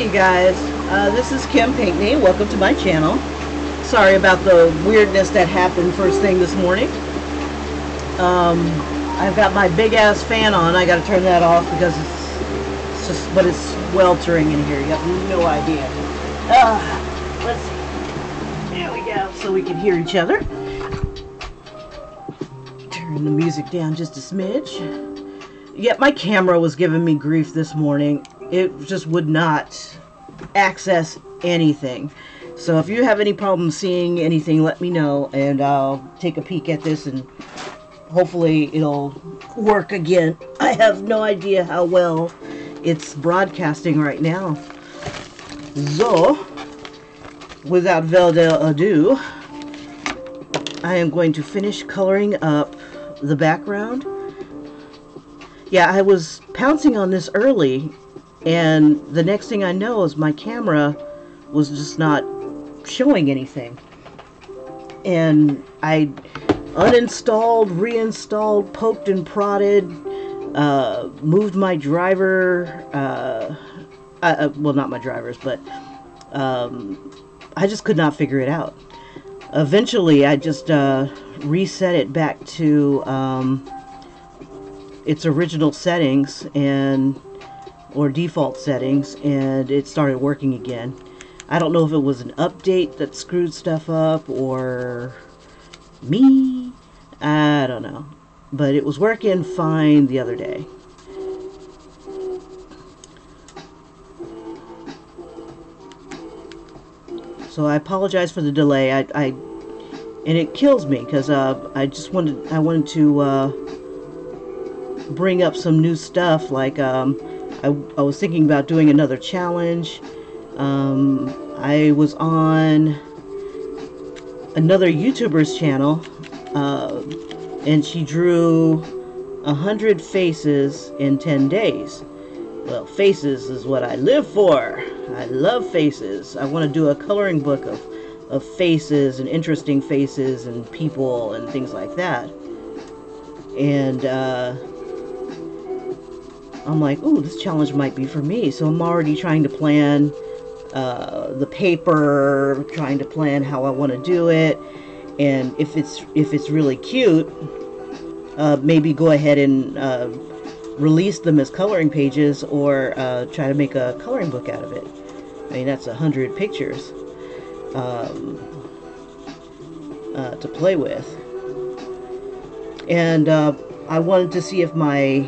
morning, guys. This is Kim Pinkney. Welcome to my channel. Sorry about the weirdness that happened first thing this morning. I've got my big ass fan on. I gotta turn that off because it's just, but it's sweltering in here. You have no idea. Let's see. There we go. So we can hear each other. Turn the music down just a smidge. Yep, my camera was giving me grief this morning. It just would not access anything. So if you have any problem seeing anything, let me know and I'll take a peek at this and hopefully it'll work again. I have no idea how well it's broadcasting right now. So, without further ado, I am going to finish coloring up the background. Yeah, I was pouncing on this early, and the next thing I know is my camera was just not showing anything. And I uninstalled, reinstalled, poked and prodded, moved my driver, well, not my drivers, but I just could not figure it out. Eventually, I just reset it back to its original settings or default settings, and it started working again. I don't know if it was an update that screwed stuff up or me. I don't know, but it was working fine the other day. So I apologize for the delay. And it kills me because I wanted to bring up some new stuff. Like I was thinking about doing another challenge. I was on another YouTuber's channel, and she drew 100 faces in 10 days. Well, faces is what I live for. I love faces. I want to do a coloring book of faces and interesting faces and people and things like that. And I'm like, ooh, this challenge might be for me. So I'm already trying to plan the paper, trying to plan how I want to do it, and if it's really cute, maybe go ahead and release them as coloring pages, or try to make a coloring book out of it. I mean, that's 100 pictures to play with. And I wanted to see if my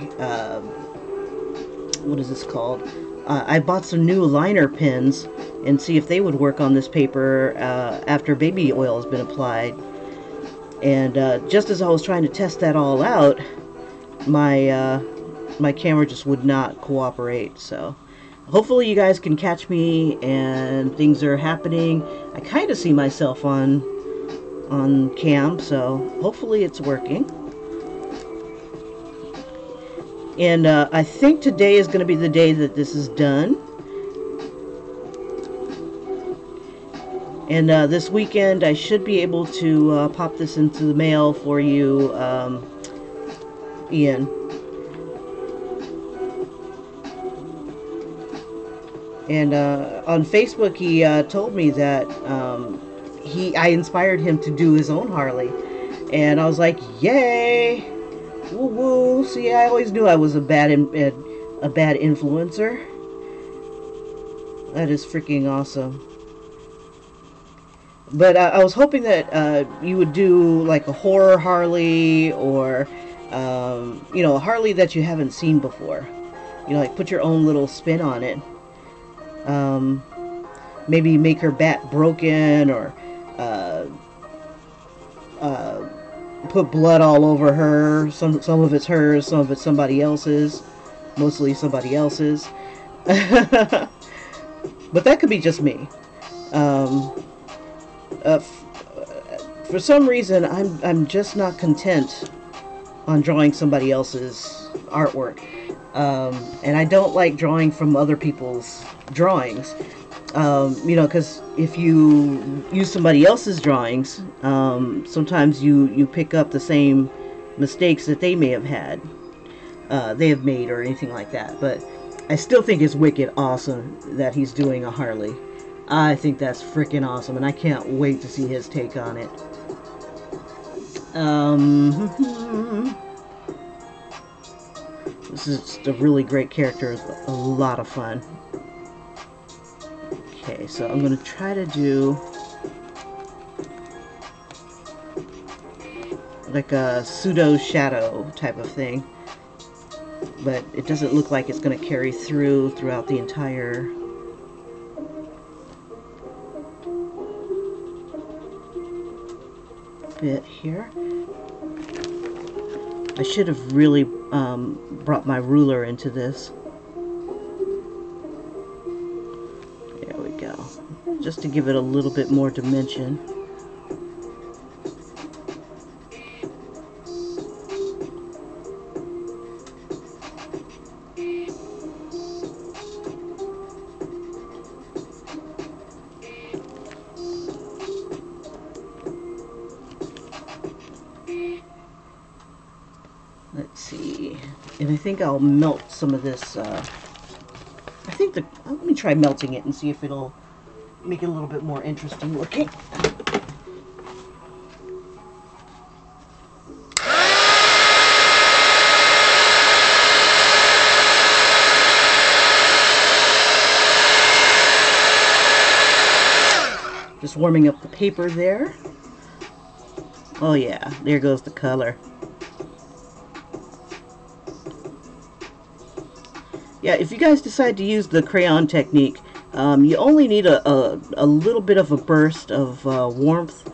what is this called? I bought some new liner pens and see if they would work on this paper after baby oil has been applied. And just as I was trying to test that all out, my camera just would not cooperate. So hopefully you guys can catch me and things are happening. I kind of see myself on cam, so hopefully it's working. And I think today is going to be the day that this is done. And this weekend I should be able to pop this into the mail for you, Ian. And on Facebook he told me that I inspired him to do his own Harley. And I was like, yay! Woo woo! See, I always knew I was a bad influencer. That is freaking awesome. But I was hoping that you would do like a horror Harley, or you know, a Harley that you haven't seen before. You know, like put your own little spin on it. Maybe make her bat broken, or put blood all over her. Some of it's hers, some of it's somebody else's. Mostly somebody else's. But that could be just me. For some reason, I'm just not content on drawing somebody else's artwork. And I don't like drawing from other people's drawings. You know, because if you use somebody else's drawings, sometimes you pick up the same mistakes that they may have had, they have made, or anything like that. But I still think it's wicked awesome that he's doing a Harley. I think that's freaking awesome, and I can't wait to see his take on it. This is just a really great character. It's a lot of fun. Okay, so I'm going to try to do like a pseudo shadow type of thing, but it doesn't look like it's going to carry throughout the entire bit here. I should have really brought my ruler into this. There we go. Just to give it a little bit more dimension. Let's see, and I think I'll melt some of this. Let me try melting it and see if it'll make it a little bit more interesting looking. Just warming up the paper there. Oh yeah, there goes the color. Yeah, if you guys decide to use the crayon technique, you only need a little bit of a burst of warmth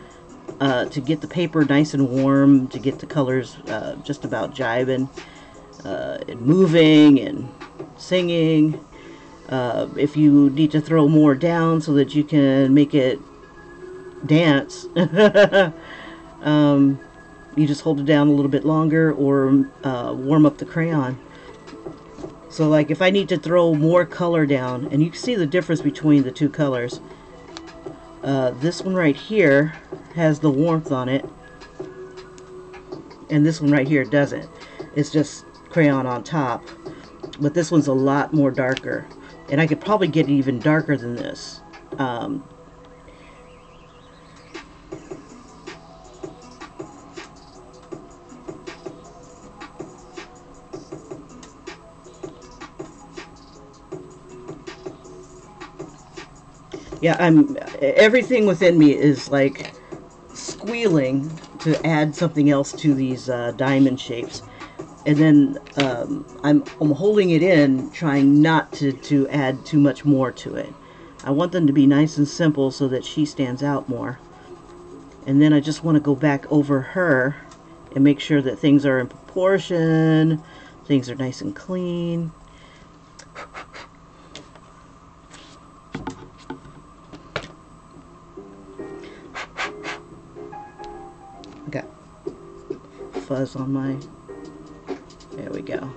to get the paper nice and warm, to get the colors just about jiving and moving and singing. If you need to throw more down so that you can make it dance, you just hold it down a little bit longer or warm up the crayon. So like if I need to throw more color down, and you can see the difference between the two colors. This one right here has the warmth on it, and this one right here doesn't. It's just crayon on top. But this one's a lot more darker, and I could probably get it even darker than this. Yeah, everything within me is like squealing to add something else to these diamond shapes, and then I'm holding it in, trying not to add too much more to it. I want them to be nice and simple so that she stands out more. And then I just want to go back over her and make sure that things are in proportion, things are nice and clean. Got fuzz on my, there we go.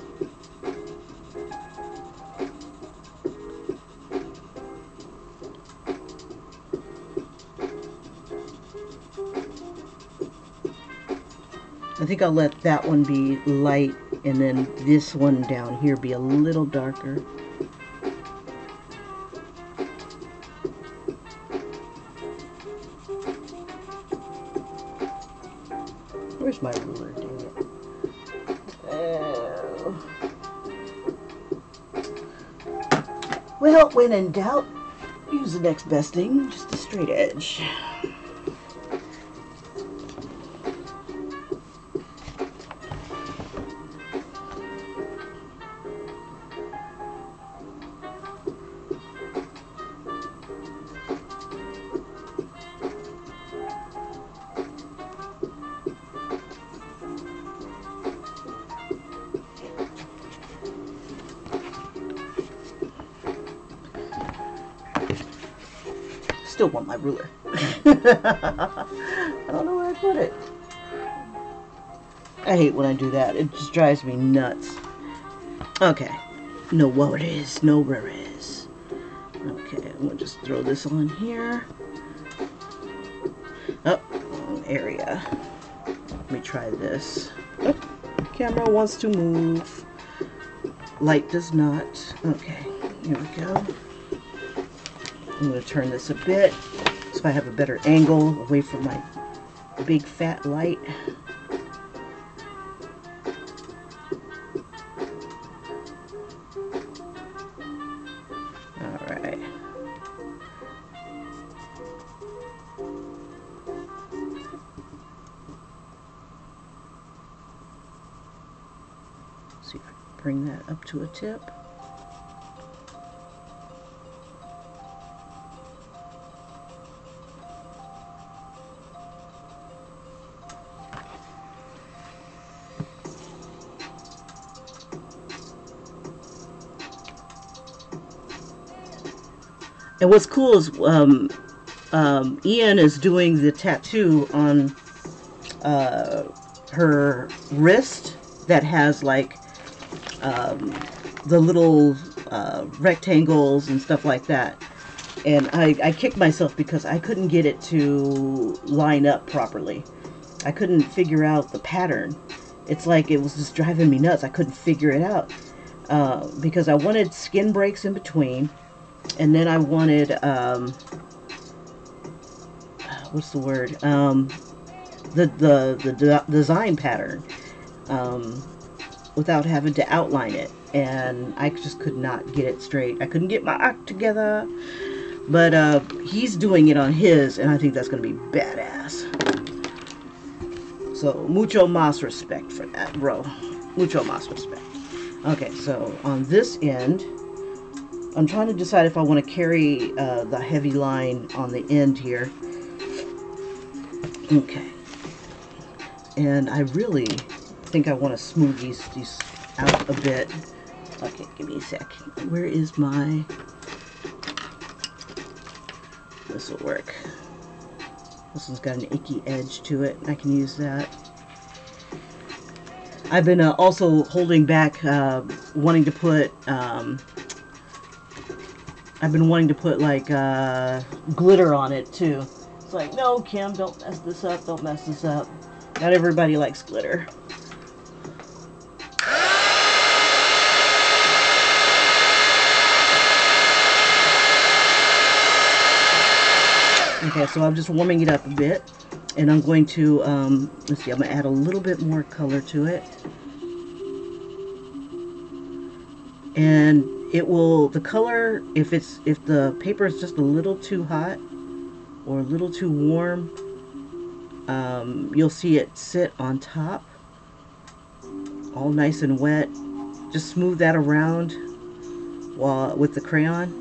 I think I'll let that one be light, and then this one down here be a little darker. Where's my ruler? Dang it. Well, when in doubt, use the next best thing, just a straight edge. Still want my ruler. I don't know where I put it. I hate when I do that. It just drives me nuts. Okay. No worries. No worries. Okay, I'm going to just throw this on here. Oh, wrong area. Let me try this. Oh, camera wants to move. light does not. Okay, here we go. I'm going to turn this a bit so I have a better angle away from my big fat light. Alright. See if I can bring that up to a tip. And what's cool is Ian is doing the tattoo on her wrist that has like the little rectangles and stuff like that. And I kicked myself because I couldn't get it to line up properly. I couldn't figure out the pattern. It's like it was just driving me nuts. I couldn't figure it out because I wanted skin breaks in between. And then I wanted, what's the word? The design pattern without having to outline it. And I just could not get it straight. I couldn't get my act together. But he's doing it on his, and I think that's going to be badass. So, mucho más respect for that, bro. Mucho más respect. Okay, so on this end, I'm trying to decide if I want to carry the heavy line on the end here. Okay. And I really think I want to smooth these out a bit. Okay, give me a sec. Where is my... This will work. This one's got an icky edge to it. I can use that. I've been also holding back, wanting to put... I've been wanting to put like glitter on it too. It's like, no, Kim, don't mess this up. Don't mess this up. Not everybody likes glitter. Okay, so I'm just warming it up a bit, and I'm going to let's see. I'm gonna add a little bit more color to it, and it will, the color, if the paper is just a little too hot or a little too warm, you'll see it sit on top all nice and wet. Just smooth that around with the crayon.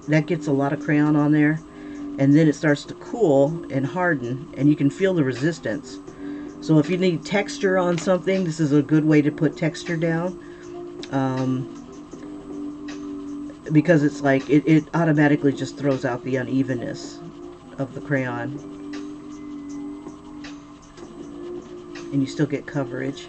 That gets a lot of crayon on there, and then it starts to cool and harden, and you can feel the resistance. So if you need texture on something, this is a good way to put texture down. Because it's like it automatically just throws out the unevenness of the crayon, and you still get coverage.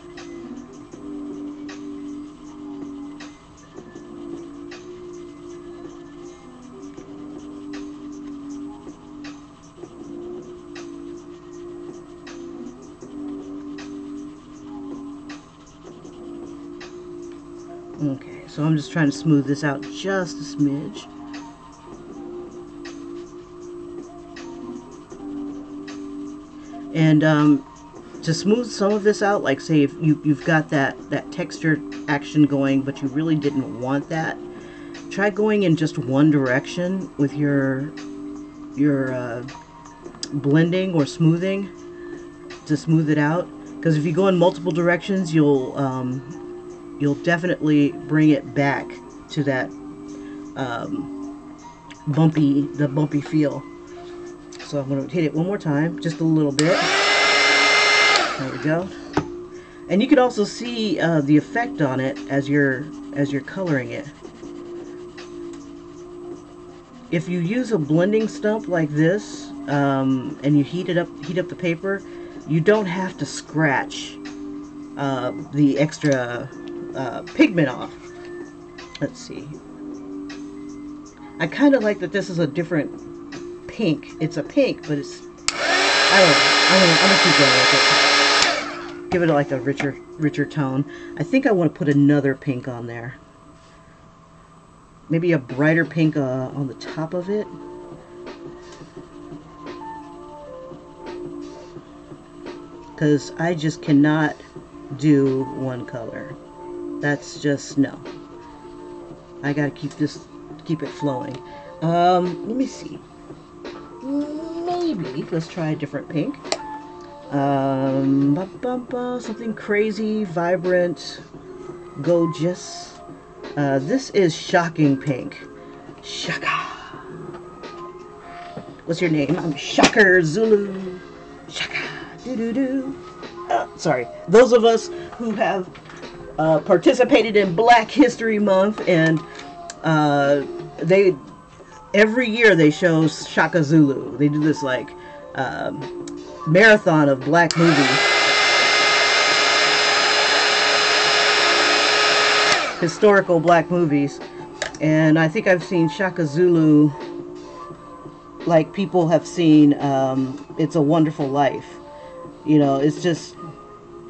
Okay, so I'm just trying to smooth this out just a smidge. And to smooth some of this out, like say if you've got that texture action going, but you really didn't want that, try going in just one direction with your blending or smoothing to smooth it out. Because if you go in multiple directions, you'll definitely bring it back to that bumpy feel. So I'm going to hit it one more time, just a little bit. There we go. And you can also see the effect on it as you're coloring it. If you use a blending stump like this, and you heat up the paper, you don't have to scratch the extra pigment off. Let's see. I kind of like that this is a different pink. It's a pink, but it's, I don't know. I'm gonna keep going with it. Give it like a richer tone. I think I want to put another pink on there. maybe a brighter pink on the top of it. Because I just cannot do one color. That's just, no. I gotta keep it flowing. Let me see. Maybe let's try a different pink. Something crazy, vibrant, gorgeous. This is shocking pink. Shaka. What's your name? I'm Shocker Zulu. Shaka. Doo-doo-doo. Sorry. Those of us who have participated in Black History Month, and every year they show Shaka Zulu. They do this like marathon of black movies, historical black movies, and I think I've seen Shaka Zulu like people have seen It's a Wonderful Life. You know, it's just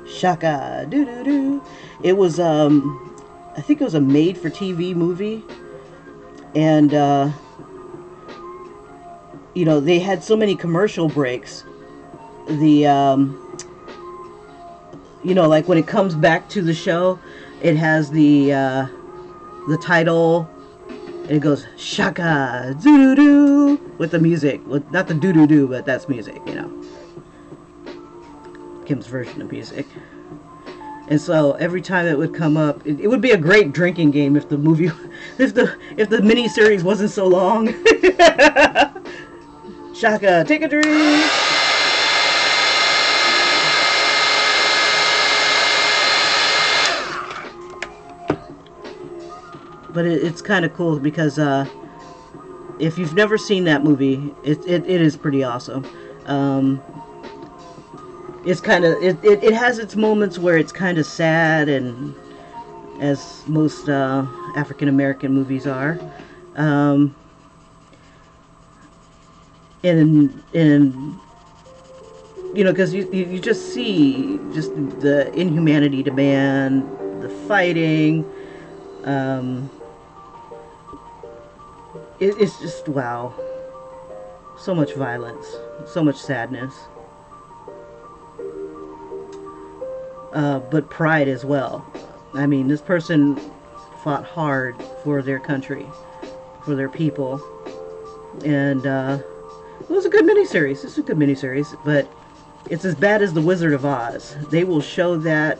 Shaka doo doo doo. It was I think it was a made-for-TV movie, and you know, they had so many commercial breaks. The you know, like when it comes back to the show, it has the title, and it goes Shaka doo doo with the music, with not the doo doo doo, but that's music, you know, Kim's version of music. And so every time it would come up, it would be a great drinking game if the movie, if the mini series wasn't so long. Shaka, take a drink. But it's kind of cool because if you've never seen that movie, it is pretty awesome. It's kind of it has its moments where it's kind of sad, and as most African American movies are, and you know, because you just see just the inhumanity to man, the fighting. It's just, wow. So much violence, so much sadness. But pride as well. I mean, this person fought hard for their country, for their people. And it was a good miniseries. It's a good miniseries, but it's as bad as The Wizard of Oz. They will show that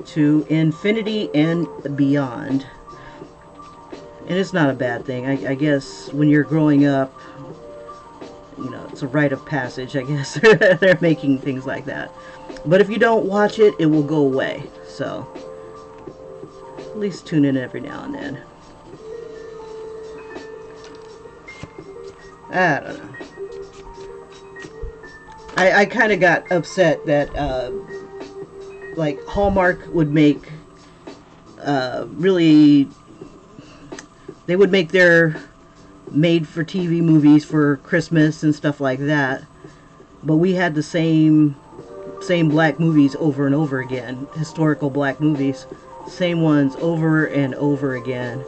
to infinity and beyond. And it's not a bad thing. I guess when you're growing up, you know, it's a rite of passage, I guess. They're making things like that. But if you don't watch it, it will go away. So, at least tune in every now and then. I don't know. I kind of got upset that, like, Hallmark would make, really... They would make their made-for-TV movies for Christmas and stuff like that. But we had the same black movies over and over again. Historical black movies. Same ones over and over again.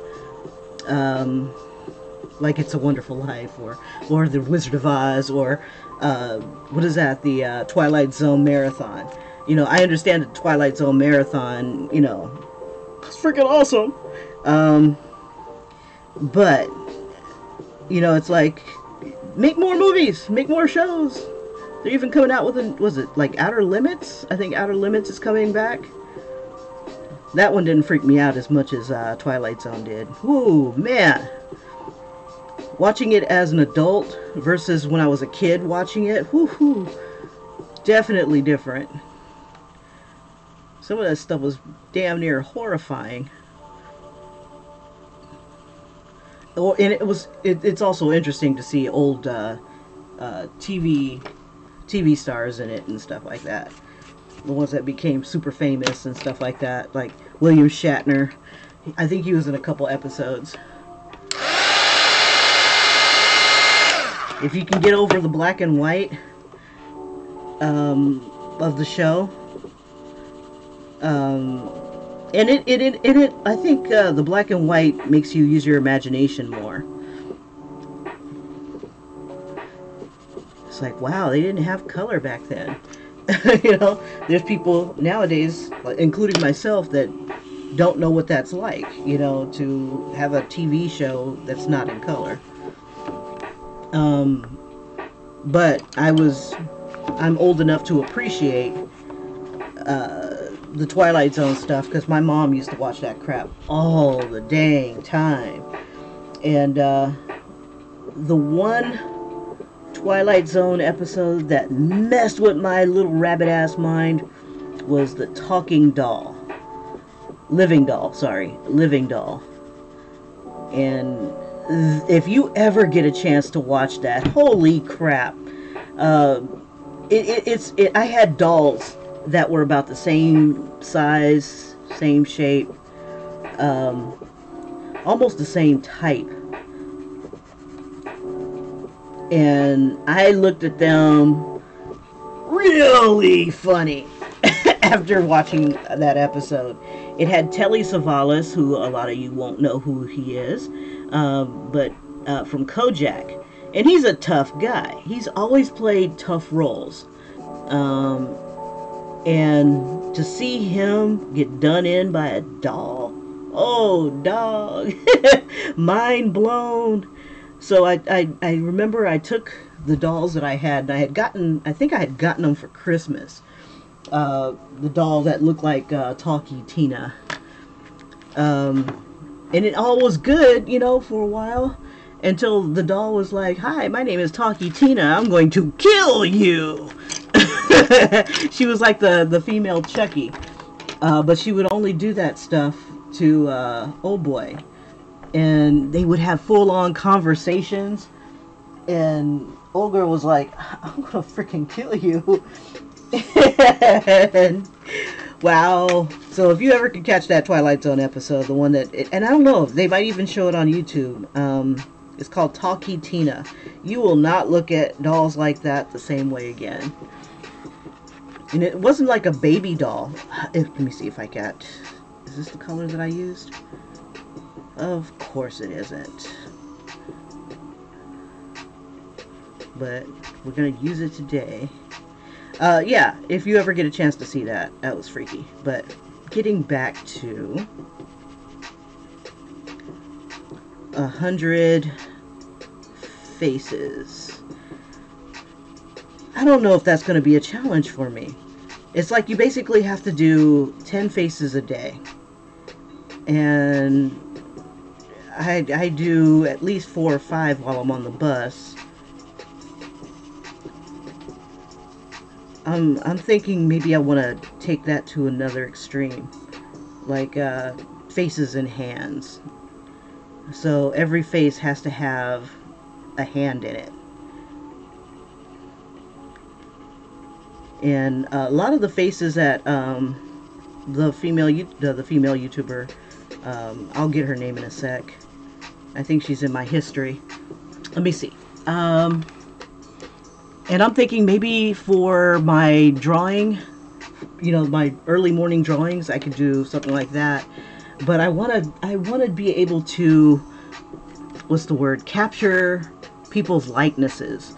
Like It's a Wonderful Life, or The Wizard of Oz, or what is that? The Twilight Zone Marathon. You know, I understand the Twilight Zone Marathon, you know, it's freaking awesome. But, you know, it's like, make more movies, make more shows. They're even coming out with was it like Outer Limits? I think Outer Limits is coming back. That one didn't freak me out as much as Twilight Zone did. Whoa, man. Watching it as an adult versus when I was a kid watching it, whoo, definitely different. Some of that stuff was damn near horrifying. And it's also interesting to see old TV stars in it and stuff like that. The ones that became super famous and stuff like that, like William Shatner. I think he was in a couple episodes. If you can get over the black and white of the show, And it I think the black and white makes you use your imagination more. It's like, wow, they didn't have color back then. You know, there's people nowadays, including myself, that don't know what that's like, you know, to have a TV show that's not in color. Um, but I'm old enough to appreciate the Twilight Zone stuff because my mom used to watch that crap all the dang time. And the one Twilight Zone episode that messed with my little rabbit ass mind was the talking doll. Living doll, sorry. Living doll. And if you ever get a chance to watch that, holy crap. I had dolls that were about the same size, same shape, almost the same type. And I looked at them really funny after watching that episode. It had Telly Savalas, who a lot of you won't know who he is, but from Kojak. And he's a tough guy. He's always played tough roles. And to see him get done in by a doll, oh, dog, mind blown. So I remember I took the dolls that I had, and I think I had gotten them for Christmas. The doll that looked like Talkie Tina. And it all was good, you know, for a while, until the doll was like, "Hi, my name is Talkie Tina. I'm going to kill you." She was like the female Chucky. But she would only do that stuff to Old Boy. And they would have full-on conversations. And Old Girl was like, "I'm going to freaking kill you." And, wow. So if you ever can catch that Twilight Zone episode, the one that... and I don't know, they might even show it on YouTube. It's called Talkie Tina. You will not look at dolls like that the same way again. And it wasn't like a baby doll. Let me see if I got... Is this the color that I used? Of course it isn't. But we're going to use it today. Yeah, if you ever get a chance to see that, that was freaky. But getting back to 100 faces. I don't know if that's going to be a challenge for me. It's like you basically have to do 10 faces a day. And I do at least 4 or 5 while I'm on the bus. I'm thinking maybe I want to take that to another extreme. Like faces and hands. So every face has to have a hand in it. And a lot of the faces that the female YouTuber, I'll get her name in a sec. I think she's in my history. Let me see. And I'm thinking maybe for my drawing, you know, my early morning drawings, I could do something like that. But I want to be able to, what's the word, capture people's likenesses.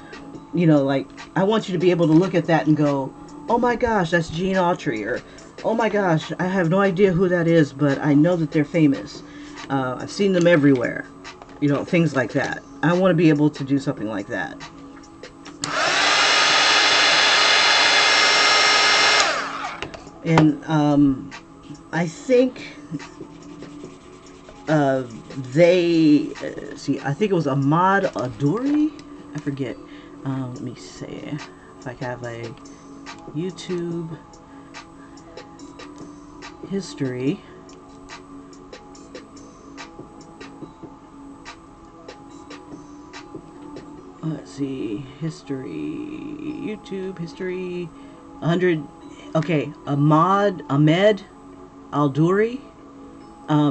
You know, like, I want you to be able to look at that and go, "Oh my gosh, that's Gene Autry," or "Oh my gosh, I have no idea who that is, but I know that they're famous. I've seen them everywhere." You know, things like that. I want to be able to do something like that. And I think I think it was Ahmad Adori? I forget. Let me see if I have a YouTube history. Let's see, history, YouTube history, 100. Okay, Ahmed Alduri.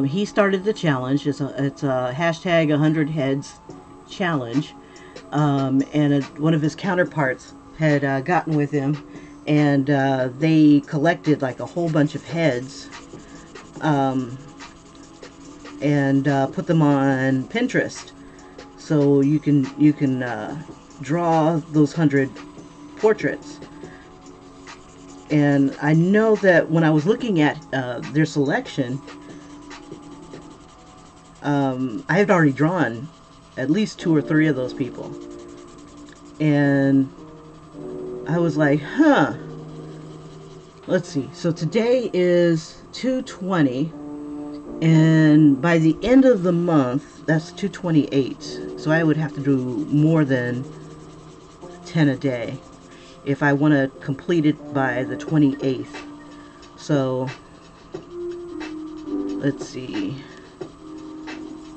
He started the challenge. It's a hashtag 100 heads challenge. And one of his counterparts had gotten with him, and they collected like a whole bunch of heads and put them on Pinterest, so you can draw those 100 portraits. And I know that when I was looking at their selection, I had already drawn at least 2 or 3 of those people, and I was like, huh, let's see, so today is 2/20, and by the end of the month, that's 2/28, so I would have to do more than 10 a day if I want to complete it by the 28th. So let's see,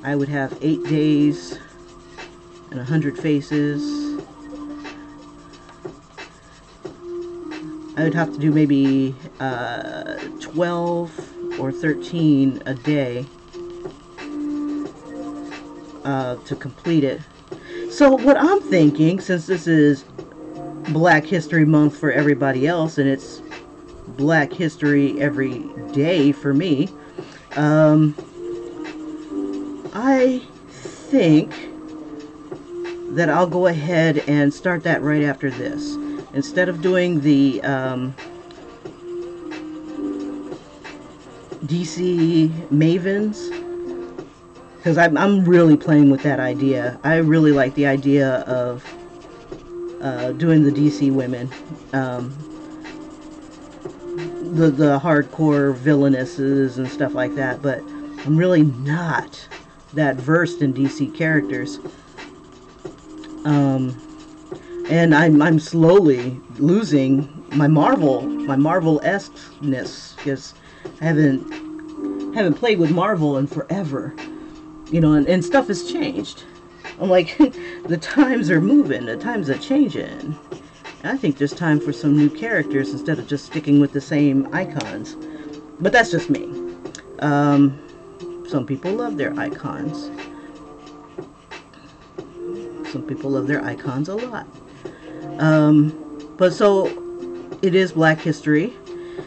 I would have 8 days and 100 faces. I would have to do maybe 12 or 13 a day to complete it. So what I'm thinking, since this is Black History Month for everybody else, and it's Black History every day for me, I think that I'll go ahead and start that right after this. Instead of doing the DC Mavens, because I'm really playing with that idea. I really like the idea of doing the DC women, the hardcore villainesses and stuff like that, but I'm really not that versed in DC characters. And I'm slowly losing my Marvel-esqueness, because I haven't played with Marvel in forever, you know, and stuff has changed. I'm like, the times are moving, the times are changing. I think there's time for some new characters instead of just sticking with the same icons. But that's just me. Some people love their icons. Some people love their icons a lot. But so it is Black History.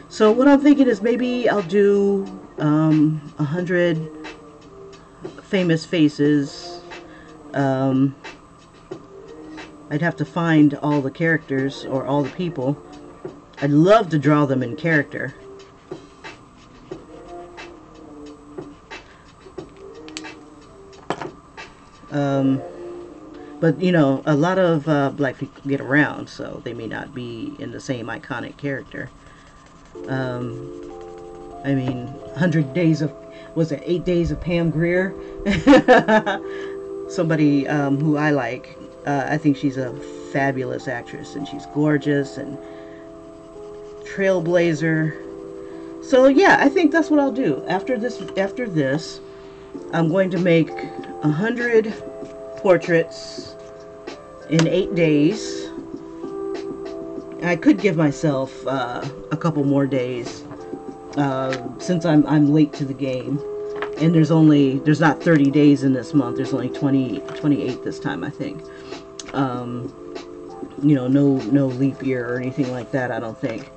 So what I'm thinking is maybe I'll do 100 famous faces. I'd have to find all the characters or all the people. I'd love to draw them in character. But you know, a lot of black people get around, so they may not be in the same iconic character. I mean, 100 days of, was it 8 days of Pam Grier? Somebody who I like. I think she's a fabulous actress, and she's gorgeous and trailblazer. So yeah, I think that's what I'll do. After this, I'm going to make 100 portraits in 8 days. I could give myself a couple more days since I'm late to the game, and there's not 30 days in this month. There's only 28 this time, I think. You know, no leap year or anything like that, I don't think.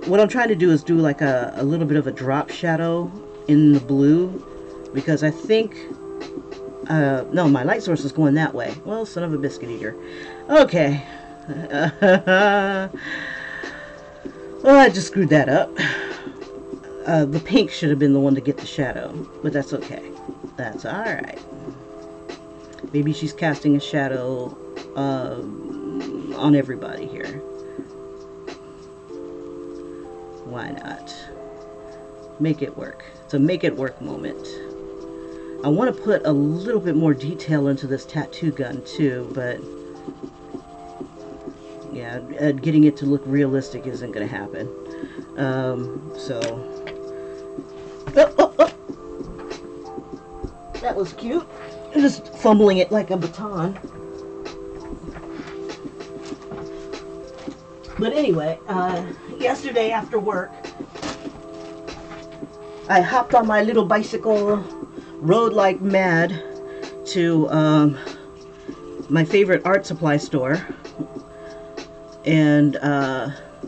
What I'm trying to do is do like a little bit of a drop shadow in the blue, because I think no, my light source is going that way. Well, son of a biscuit eater. Okay. Well, I just screwed that up. The pink should have been the one to get the shadow, but that's okay. That's alright. Maybe she's casting a shadow on everybody here. Why not? Make it work. It's a make it work moment. I want to put a little bit more detail into this tattoo gun too, but yeah, getting it to look realistic isn't going to happen. That was cute. I'm just fumbling it like a baton. But anyway, yesterday after work, I hopped on my little bicycle, rode like mad to my favorite art supply store, And,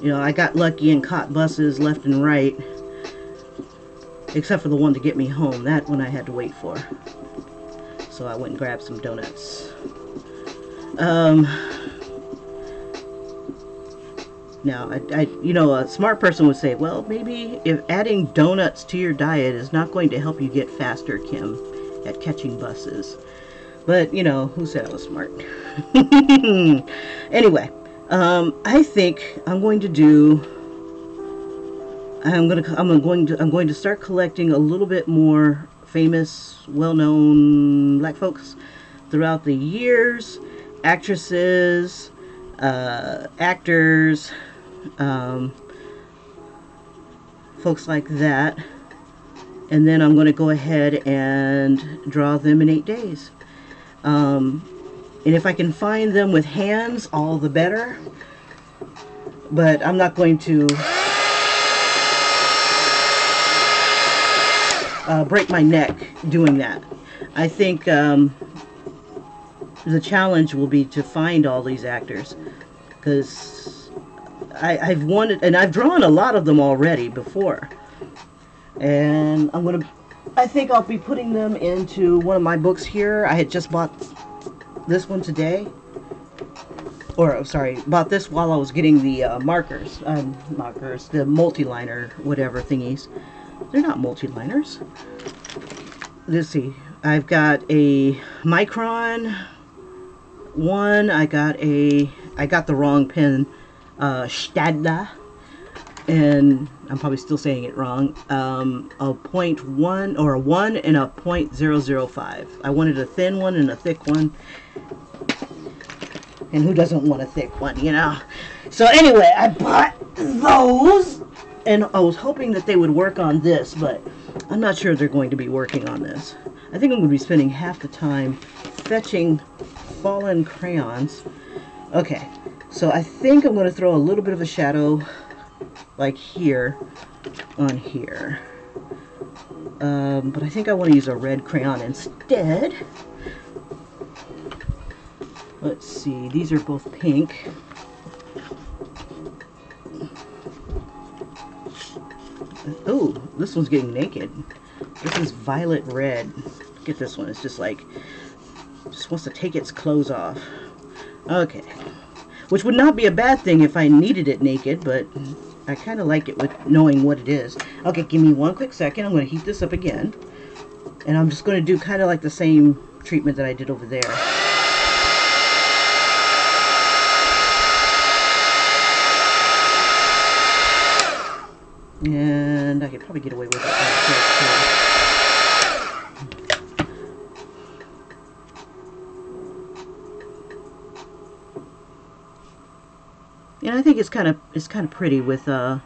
you know, I got lucky and caught buses left and right. Except for the one to get me home. That one I had to wait for. So I went and grabbed some donuts. Now, you know, a smart person would say, well, maybe if adding donuts to your diet is not going to help you get faster, Kim, at catching buses. But, you know, who said I was smart? Anyway, I think I'm going to do, I'm going to start collecting a little bit more famous, well-known black folks throughout the years, actresses, actors, folks like that, and then I'm going to go ahead and draw them in 8 days. And if I can find them with hands, all the better. But I'm not going to break my neck doing that. I think the challenge will be to find all these actors, because I've wanted, and I've drawn a lot of them already before, and I think I'll be putting them into one of my books here. I had just bought this one today, or sorry, bought this while I was getting the markers, the multi-liner whatever thingies. They're not multi-liners. Let's see. I've got a micron one. I got the wrong pen, Stadler, and I'm probably still saying it wrong. A 0.1 or a 1 and a 0.005. I wanted a thin one and a thick one. And who doesn't want a thick one, you know? So anyway, I bought those, and I was hoping that they would work on this, but I'm not sure they're going to be working on this. I think I'm going to be spending half the time fetching fallen crayons. Okay, so I think I'm going to throw a little bit of a shadow, like here, on here. But I think I want to use a red crayon instead. Let's see, these are both pink. Oh, this one's getting naked. This is violet red. Look at this one. It's just like, just wants to take its clothes off. Okay. Which would not be a bad thing if I needed it naked, but I kind of like it with knowing what it is. Okay, give me one quick second. I'm going to heat this up again. And I'm just going to do kind of like the same treatment that I did over there. And I could probably get away with it. And I think it's kind of pretty with the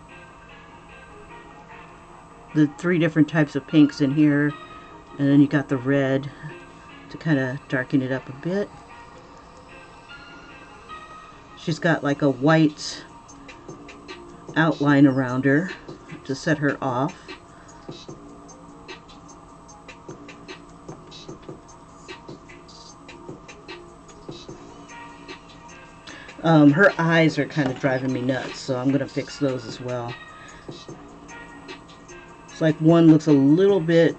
3 different types of pinks in here, and then you got the red to kind of darken it up a bit. She's got like a white outline around her to set her off. Her eyes are kind of driving me nuts, so I'm going to fix those as well. It's like one looks a little bit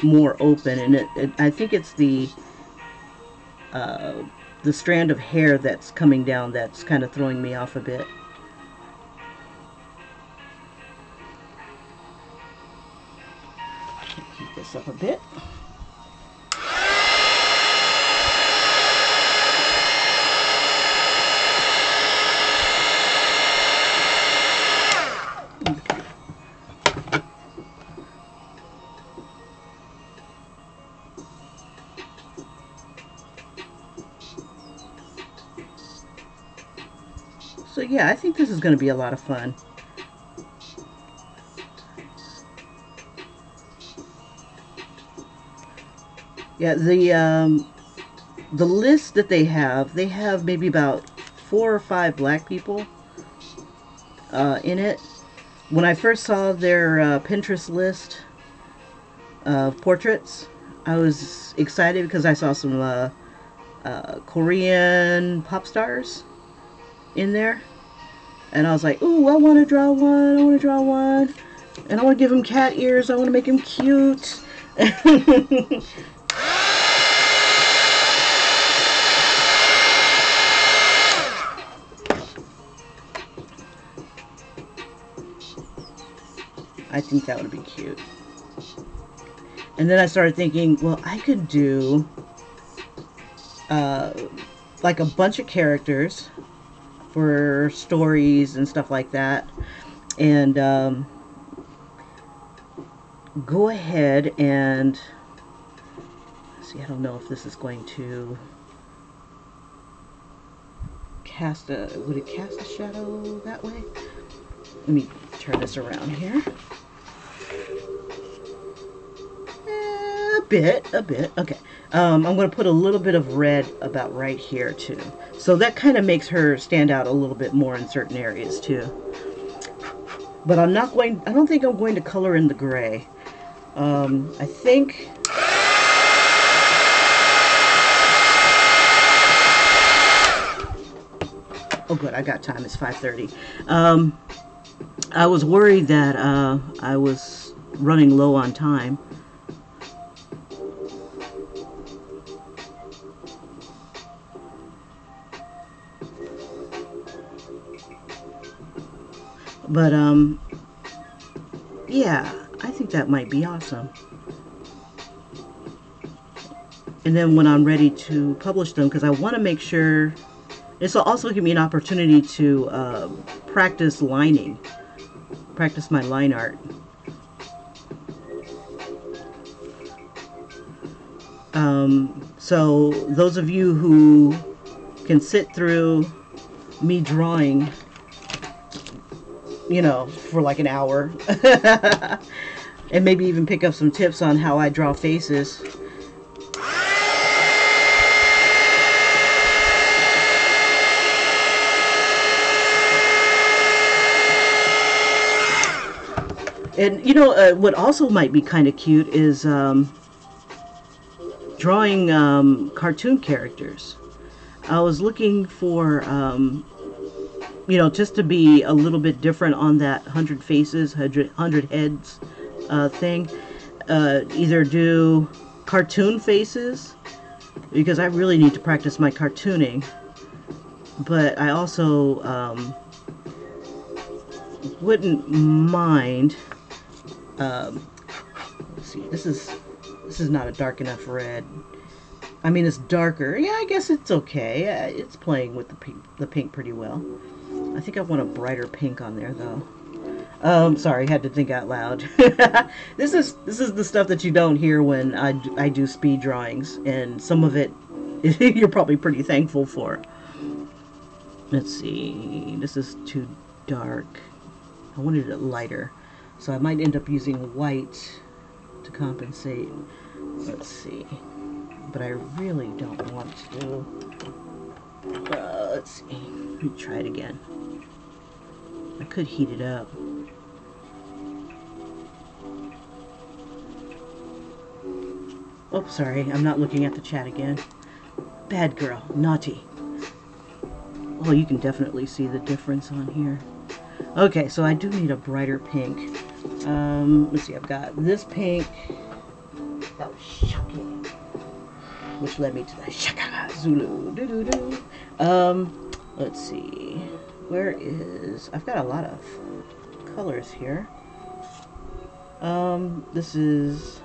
more open, and I think it's the strand of hair that's coming down that's kind of throwing me off a bit. Heat this up a bit. So yeah, I think this is going to be a lot of fun. Yeah, the list that they have maybe about 4 or 5 black people in it. When I first saw their Pinterest list of portraits, I was excited because I saw some Korean pop stars in there. And I was like, ooh, I want to draw one. I want to draw one. And I want to give him cat ears. I want to make him cute. I think that would be cute. And then I started thinking, well, I could do like a bunch of characters for stories and stuff like that. And go ahead and see, I don't know if this is going to cast a, would it cast a shadow that way? Let me turn this around here. A bit. Okay. I'm going to put a little bit of red about right here too. So that kind of makes her stand out a little bit more in certain areas too. But I don't think I'm going to color in the gray. I think... Oh good, I got time. It's 5:30. I was worried that I was running low on time. But yeah, I think that might be awesome. And then when I'm ready to publish them, because I want to make sure, this will also give me an opportunity to practice lining, practice my line art. So those of you who can sit through me drawing, you know, for like an hour, and maybe even pick up some tips on how I draw faces. And you know, what also might be kind of cute is drawing cartoon characters. I was looking for, you know, just to be a little bit different on that 100 faces, 100 heads thing. Either do cartoon faces, because I really need to practice my cartooning. But I also wouldn't mind... let's see, this is not a dark enough red. I mean, it's darker. Yeah, I guess it's okay. It's playing with the pink pretty well. I think I want a brighter pink on there though. Sorry, had to think out loud. This is the stuff that you don't hear when I do speed drawings, and some of it you're probably pretty thankful for. Let's see. This is too dark. I wanted it lighter. So I might end up using white to compensate. Let's see. But I really don't want to. Let's see. Let me try it again. I could heat it up. Oh, sorry. I'm not looking at the chat again. Bad girl. Naughty. Oh, you can definitely see the difference on here. Okay, so I do need a brighter pink. Let's see, I've got this pink, that was shocking, which led me to the Shaka Zulu. Let's see, where is, I've got a lot of colors here. This is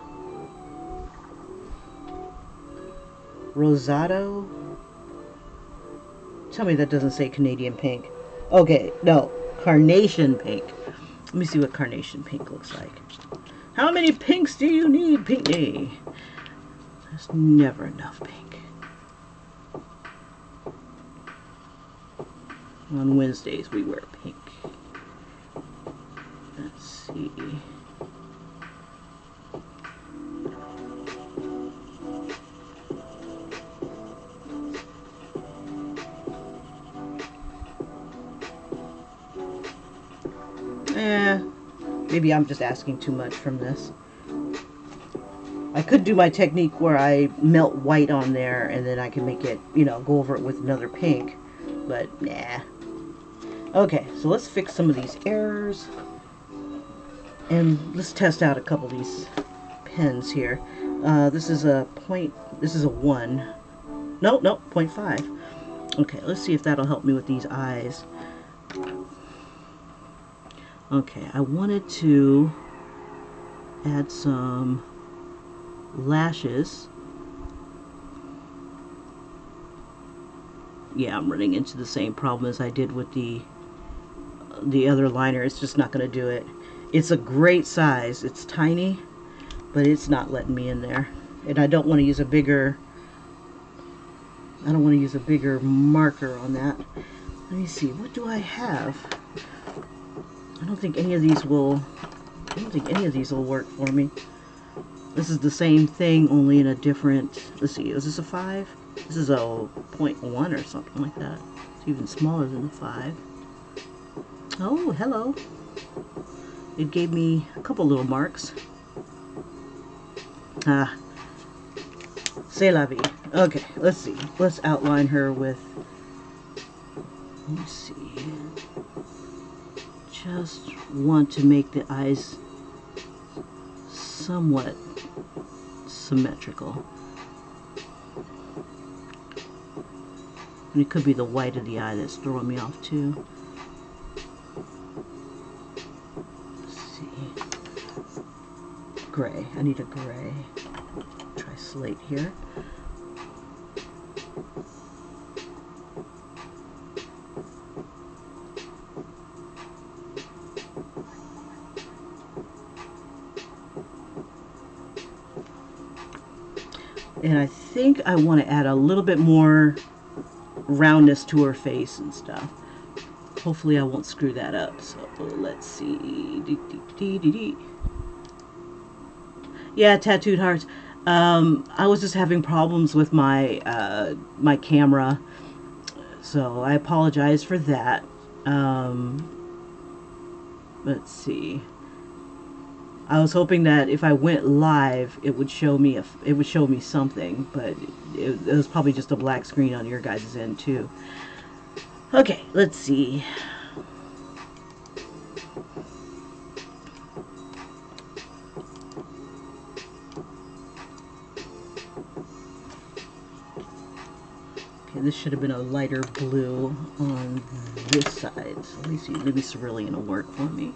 Rosado. Tell me that doesn't say Canadian pink. Okay, no, carnation pink. Let me see what carnation pink looks like. How many pinks do you need, Pinky? There's never enough pink. On Wednesdays we wear pink. Let's see. Maybe I'm just asking too much from this. I could do my technique where I melt white on there and then I can make it, you know, go over it with another pink. But, nah. Okay, so let's fix some of these errors. And let's test out a couple of these pens here. This is a 1. No, 0.5. Okay, let's see if that'll help me with these eyes. Okay, I wanted to add some lashes. Yeah, I'm running into the same problem as I did with the other liner. It's just not going to do it. It's a great size. It's tiny, but it's not letting me in there. And I don't want to use a bigger marker on that. Let me see. What do I have? I don't think any of these will work for me. This is the same thing, only in a different, let's see, is this a 5? This is a 0.1 or something like that. It's even smaller than the 5. Oh, hello. It gave me a couple little marks. Ah. C'est la vie. Okay, let's see. Let's outline her with, let me see. Just want to make the eyes somewhat symmetrical. And it could be the white of the eye that's throwing me off too. Let's see. Gray. I need a gray. Try slate here. And I think I want to add a little bit more roundness to her face and stuff. Hopefully I won't screw that up. So let's see. Yeah, tattooed hearts. I was just having problems with my my camera, so I apologize for that. Let's see. I was hoping that if I went live, it would show me something, but it was probably just a black screen on your guys' end too. Okay, let's see. Okay, this should have been a lighter blue on this side. So let me see. Maybe cerulean will work for me.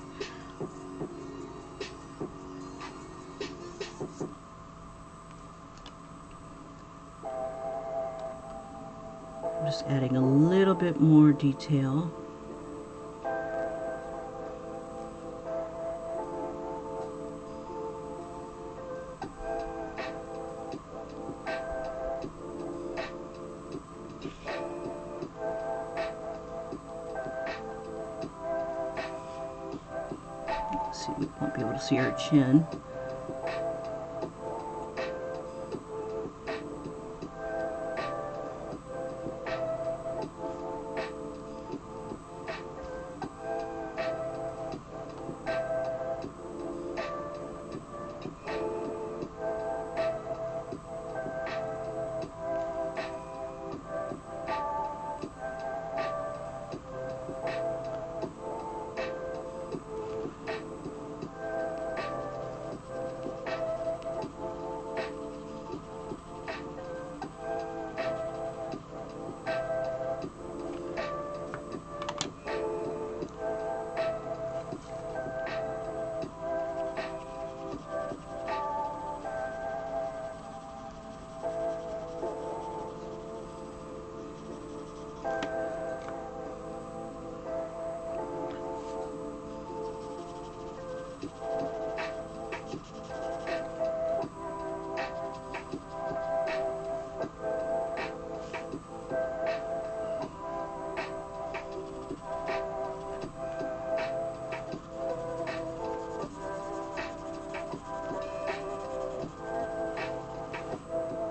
Just adding a little bit more detail. Let's see, we won't be able to see her chin.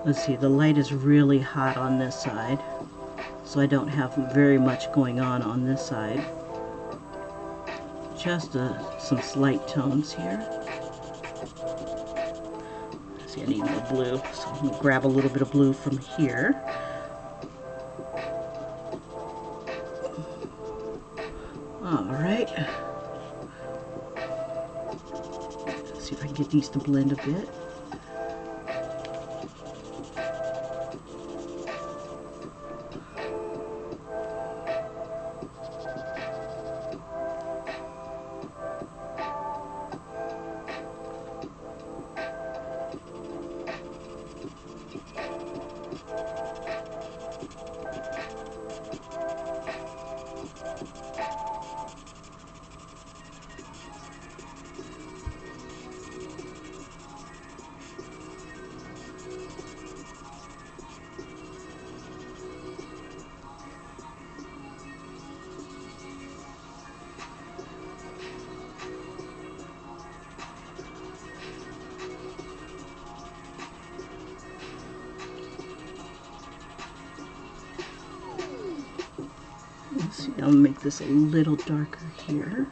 Let's see, the light is really hot on this side, so I don't have very much going on this side. Just some slight tones here. See, I need more blue, so I'm going to grab a little bit of blue from here. Let's see if I can get these to blend a bit. Let's see, I'll make this a little darker here.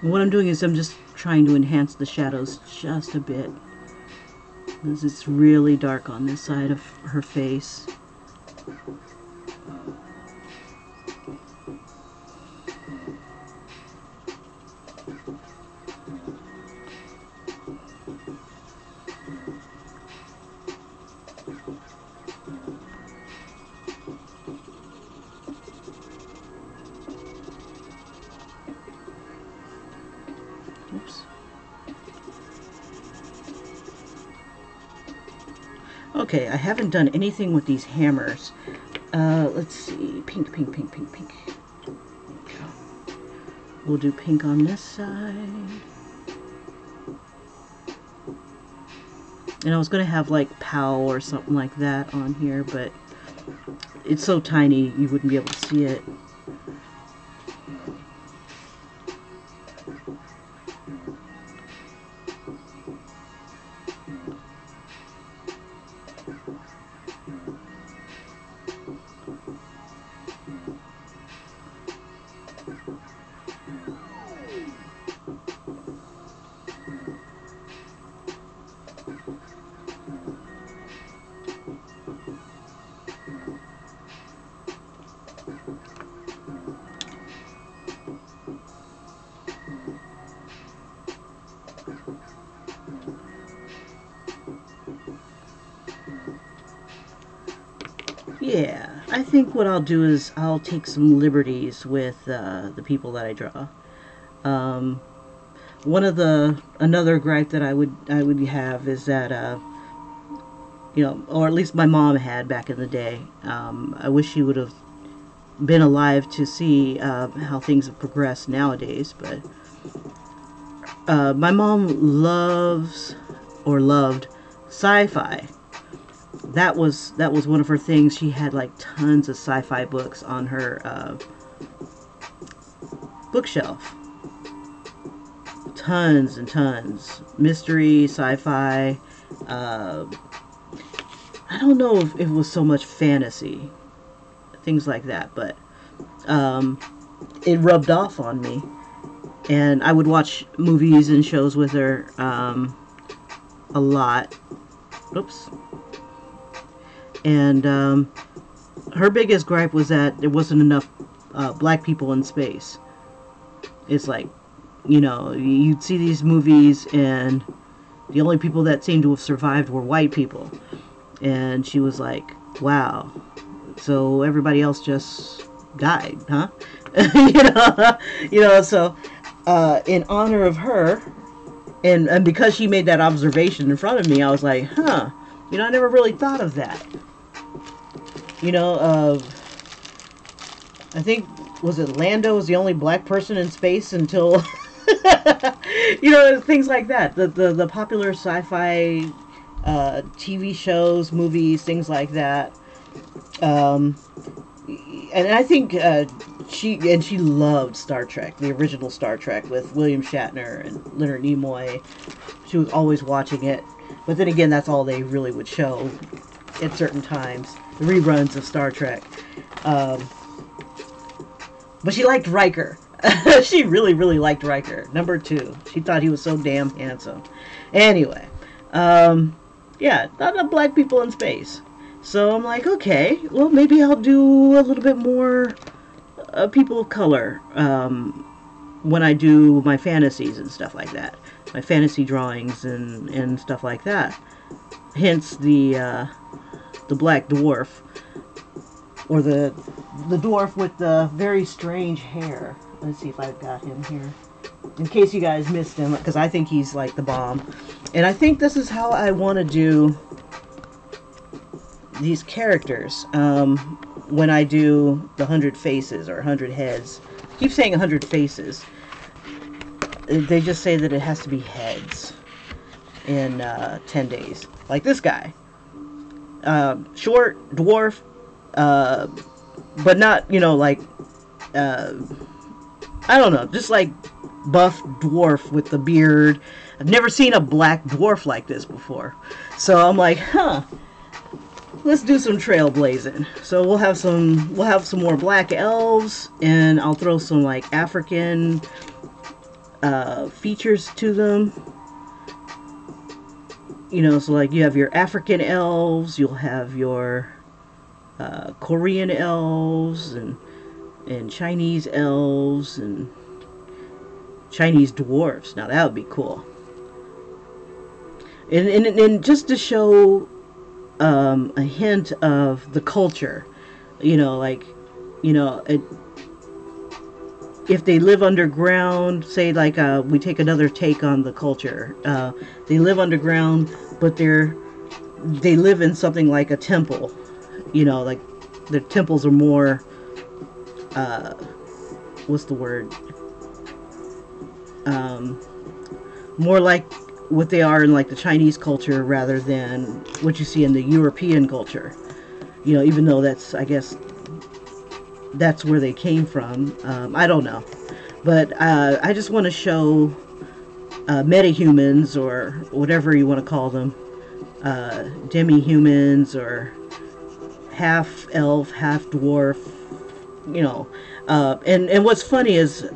What I'm doing is I'm just trying to enhance the shadows just a bit, because it's really dark on this side of her face. Oops. Okay, I haven't done anything with these hammers. Let's see. Pink, pink, pink, pink, pink. There we go. We'll do pink on this side. And I was going to have like POW or something like that on here, but it's so tiny you wouldn't be able to see it. Yeah, I think what I'll do is I'll take some liberties with the people that I draw. Another gripe that I would have is that you know, or at least my mom had back in the day. I wish she would have been alive to see how things have progressed nowadays. But my mom loved sci-fi. That was one of her things. She had like tons of sci-fi books on her bookshelf. Tons and tons. Mystery, sci-fi. I don't know if it was so much fantasy, things like that, but it rubbed off on me. And I would watch movies and shows with her a lot. Oops. And her biggest gripe was that there wasn't enough black people in space. It's like, you know, you'd see these movies and the only people that seemed to have survived were white people. And she was like, wow, so everybody else just died, huh? So in honor of her, and because she made that observation in front of me, I was like, huh, you know, I never really thought of that. You know, I think, was it Lando was the only black person in space until, you know, things like that. The popular sci-fi TV shows, movies, things like that. And I think she loved Star Trek, the original Star Trek with William Shatner and Leonard Nimoy. She was always watching it. But then again, that's all they really would show at certain times, the reruns of Star Trek. But she liked Riker. She really, really liked Riker. Number 2. She thought he was so damn handsome. Anyway, yeah, not enough black people in space. So I'm like, okay, well, maybe I'll do a little bit more people of color when I do my fantasies and stuff like that. My fantasy drawings and stuff like that. Hence the black dwarf. Or the dwarf with the very strange hair. Let's see if I've got him here. In case you guys missed him, because I think he's like the bomb. And I think this is how I want to do these characters when I do the 100 faces or 100 heads. I keep saying 100 faces. They just say that it has to be heads in 10 days. Like this guy. Short, dwarf, but not, you know, like, I don't know, just like buff dwarf with the beard. I've never seen a black dwarf like this before. So I'm like, huh, let's do some trailblazing. So we'll have some more black elves, and I'll throw some like African features to them. You know, so like you have your African elves, you'll have your Korean elves, and Chinese elves, and Chinese dwarves. Now that would be cool. And just to show a hint of the culture, you know, like, you know, if they live underground, say like we take another take on the culture. They live underground, but they live in something like a temple. You know, like the temples are more, what's the word? More like what they are in like the Chinese culture rather than what you see in the European culture. You know, even though that's, I guess, that's where they came from. I don't know. But I just want to show metahumans, or whatever you want to call them, demi-humans, or half elf, half dwarf, you know. And what's funny is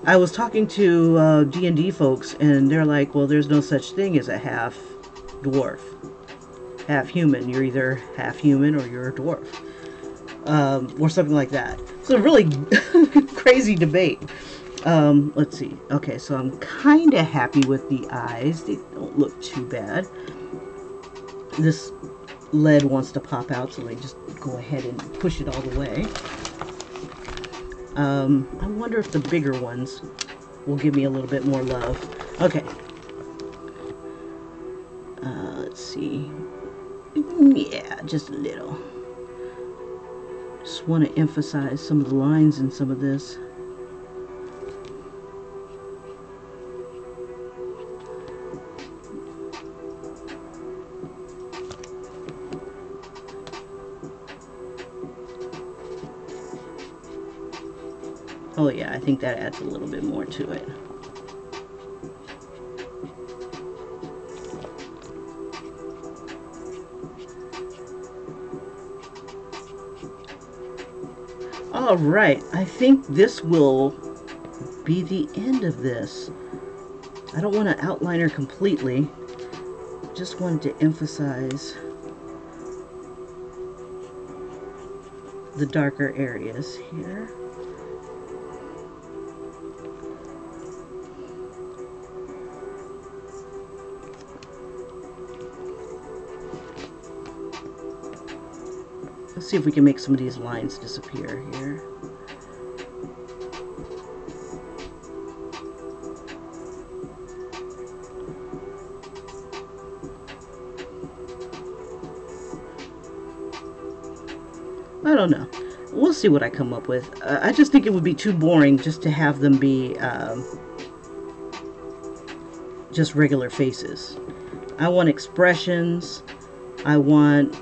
I was talking to D&D folks, and they're like, well, there's no such thing as a half dwarf, half human. You're either half human or you're a dwarf, or something like that. It's a really crazy debate. Let's see. Okay, so I'm kind of happy with the eyes. They don't look too bad. This lead wants to pop out, so let me just go ahead and push it all the way. I wonder if the bigger ones will give me a little bit more love. Okay. Let's see. Yeah, just a little. Just want to emphasize some of the lines in some of this. Oh yeah, I think that adds a little bit more to it. Alright, I think this will be the end of this. I don't want to outline her completely. Just wanted to emphasize the darker areas here. Let's see if we can make some of these lines disappear here. I don't know. We'll see what I come up with. I just think it would be too boring just to have them be just regular faces. I want expressions. I want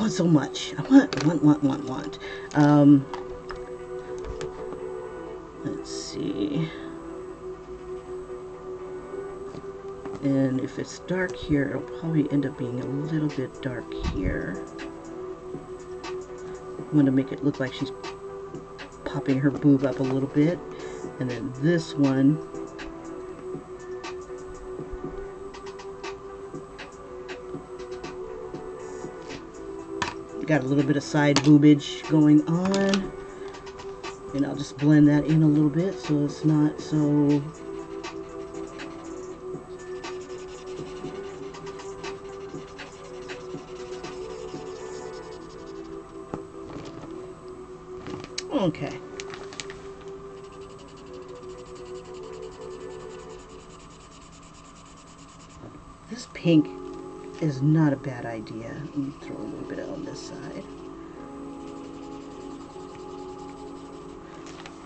so much. I want. Let's see. And if it's dark here, it'll probably end up being a little bit dark here. I'm going to make it look like she's popping her boob up a little bit. And then this one, got a little bit of side boobage going on. And I'll just blend that in a little bit so it's not so... Okay. This pink is not a bad idea. Let me throw a little bit on this side.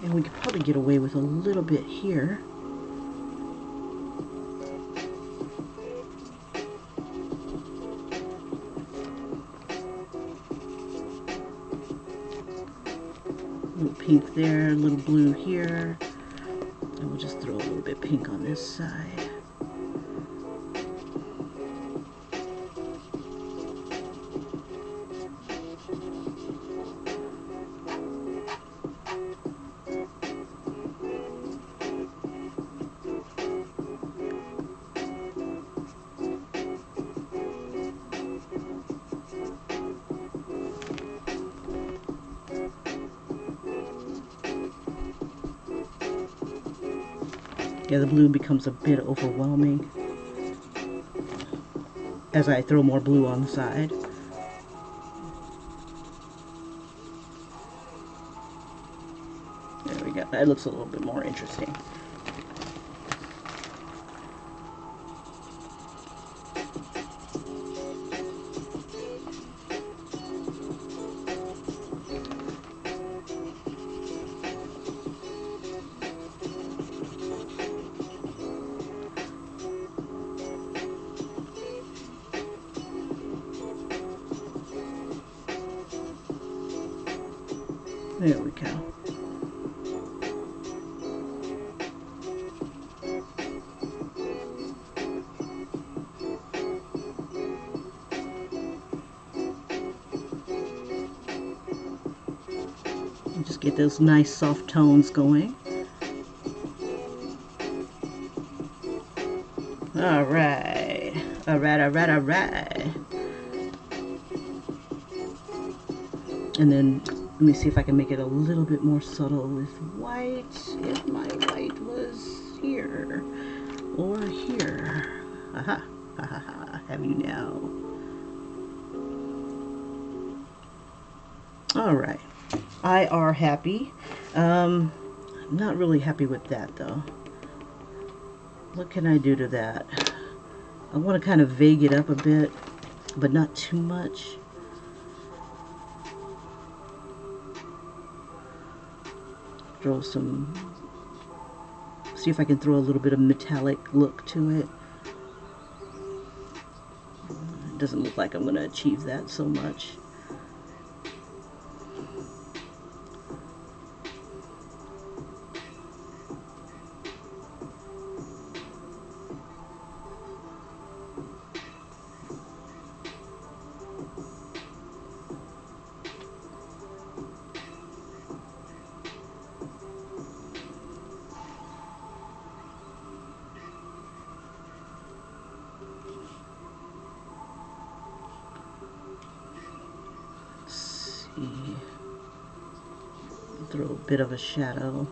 And we could probably get away with a little bit here. A little pink there, a little blue here. And we'll just throw a little bit pink on this side. Yeah, the blue becomes a bit overwhelming as I throw more blue on the side. There we go. That looks a little bit more interesting. There we go. And just get those nice soft tones going. All right. All right, all right, all right. And then let me see if I can make it a little bit more subtle with white. If my white was here or here. Aha, ha ha ha, have you now. All right, I are happy. I'm not really happy with that though. What can I do to that? I want to kind of vague it up a bit, but not too much. Throw some, see if I can throw a little bit of metallic look to it. It doesn't look like I'm going to achieve that so much. Throw a bit of a shadow.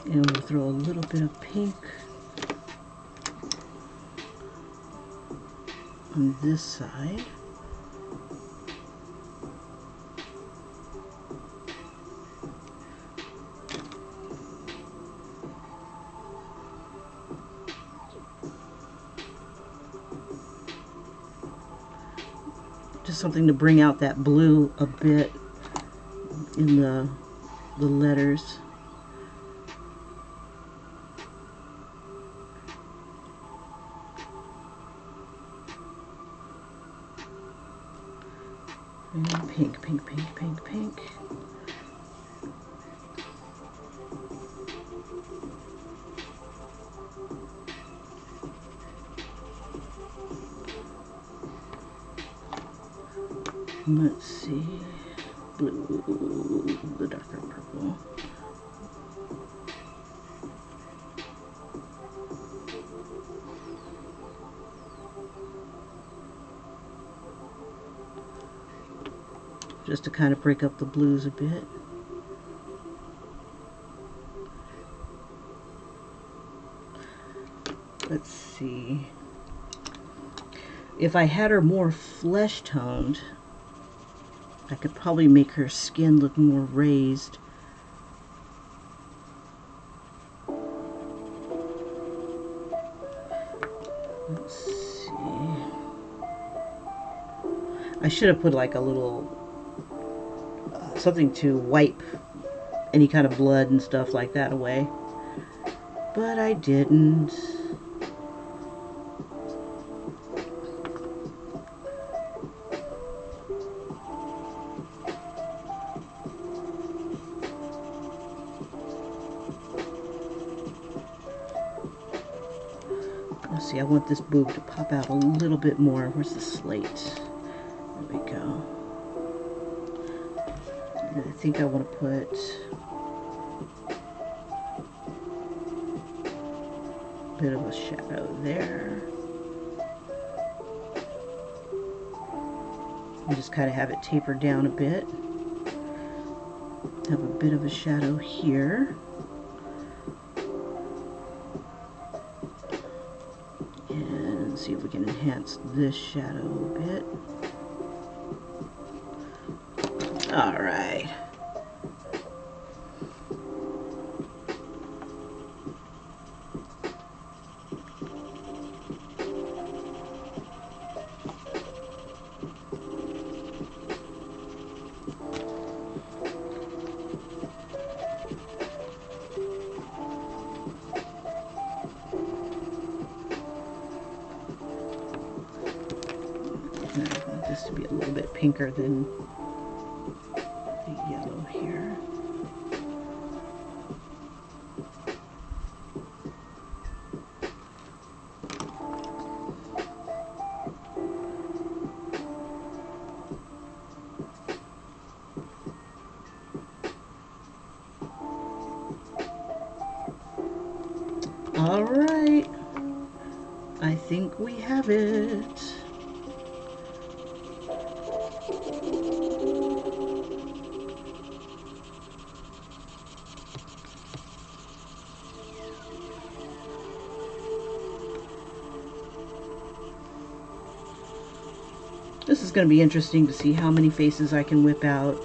And we'll throw a little bit of pink on this side. Just something to bring out that blue a bit in the letters. And pink, pink, pink, pink, pink. Let's see. Blue, the darker purple. Just to kind of break up the blues a bit. Let's see. If I had her more flesh toned, I could probably make her skin look more raised. Let's see. I should have put like a little something to wipe any kind of blood and stuff like that away, but I didn't. Let's see, I want this boob to pop out a little bit more. Where's the slate? There we go. And I think I want to put a bit of a shadow there. And just kind of have it taper down a bit. Have a bit of a shadow here. And see if we can enhance this shadow a bit. All right. I want this to be a little bit pinker than the yellow here. All right, I think we have it. This is going to be interesting to see how many faces I can whip out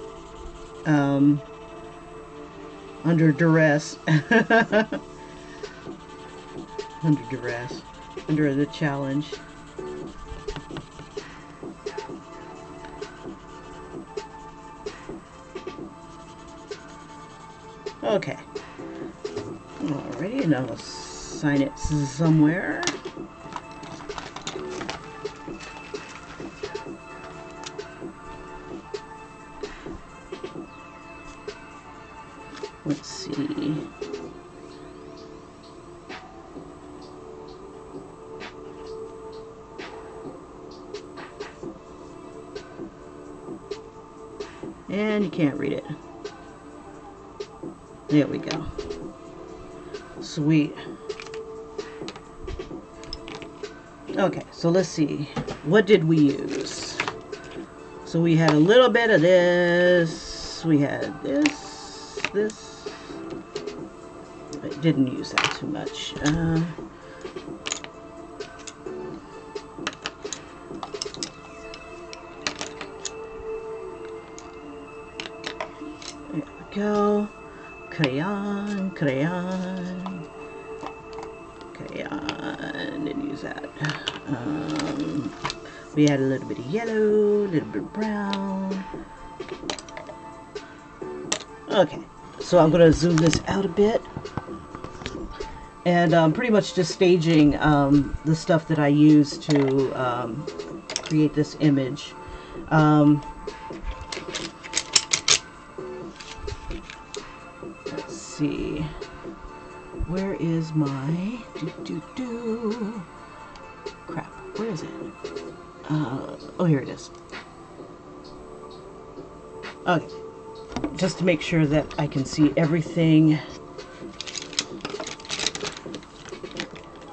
under duress. Under duress. Under the challenge. Okay. Alrighty, and I'll sign it somewhere. Let's see. And you can't read it. There we go. Sweet. Okay, so let's see. What did we use? So we had a little bit of this. We had this. I didn't use that too much. There we go. Crayon. Didn't use that. We had a little bit of yellow, a little bit of brown. Okay, so I'm going to zoom this out a bit. And pretty much just staging the stuff that I use to create this image. Let's see. Where is my crap? Where is it? Oh, here it is. Okay, just to make sure that I can see everything.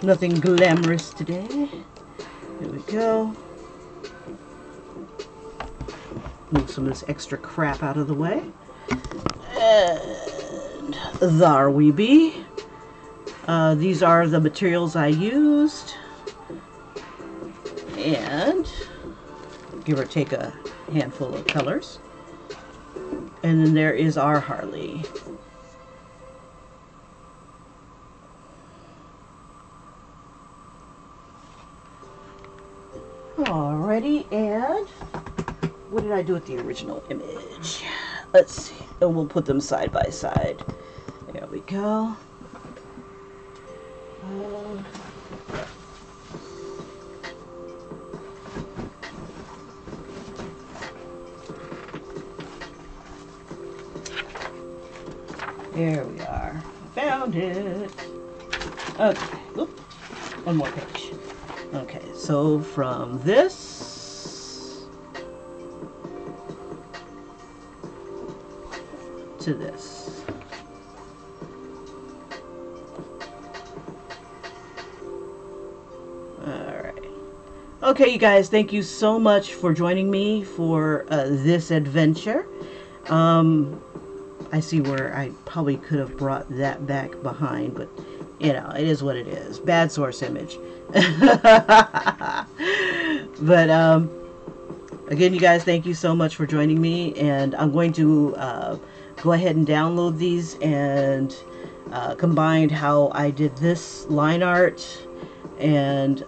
Nothing glamorous today. Here we go. Move some of this extra crap out of the way. And there we be. These are the materials I used. And give or take a handful of colors. And then there is our Harley. Alrighty, and what did I do with the original image? Let's see, and we'll put them side by side. There we go. There we are. Found it. Okay. Oop. One more page. Okay, so from this to this. Alright. Okay, you guys, thank you so much for joining me for this adventure. I see where I probably could have brought that back behind, but you know, it is what it is. Bad source image. But again, you guys, thank you so much for joining me, and I'm going to go ahead and download these and combine how I did this line art and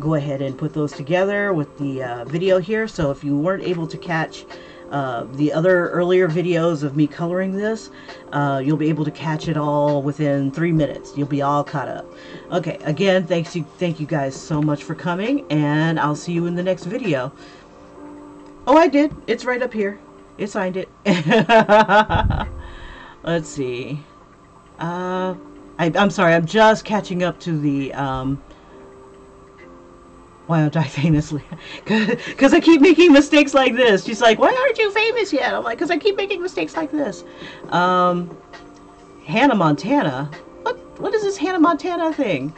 go ahead and put those together with the video here. So if you weren't able to catch the other earlier videos of me coloring this, you'll be able to catch it all within 3 minutes. You'll be all caught up. Okay, again, thank you guys so much for coming, and I'll see you in the next video. Oh, I did. It's right up here. It signed it. Let's see. I'm sorry. I'm just catching up to the why aren't I famous? Because I keep making mistakes like this. She's like, why aren't you famous yet? I'm like, because I keep making mistakes like this. Hannah Montana? What is this Hannah Montana thing?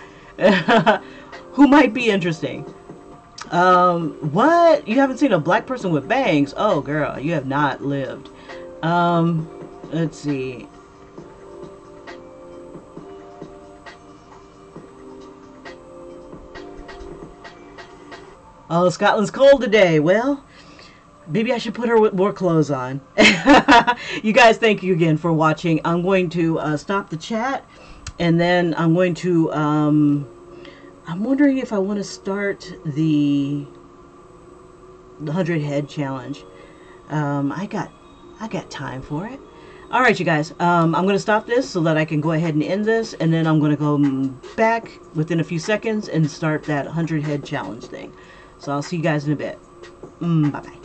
Who might be interesting? What? You haven't seen a black person with bangs? Oh, girl, you have not lived. Let's see. Oh, Scotland's cold today. Well, maybe I should put her with more clothes on. You guys, thank you again for watching. I'm going to stop the chat, and then I'm going to, I'm wondering if I want to start the 100 head challenge. I got time for it. All right, you guys, I'm going to stop this so that I can go ahead and end this, and then I'm going to go back within a few seconds and start that 100 head challenge thing. So I'll see you guys in a bit. Bye-bye.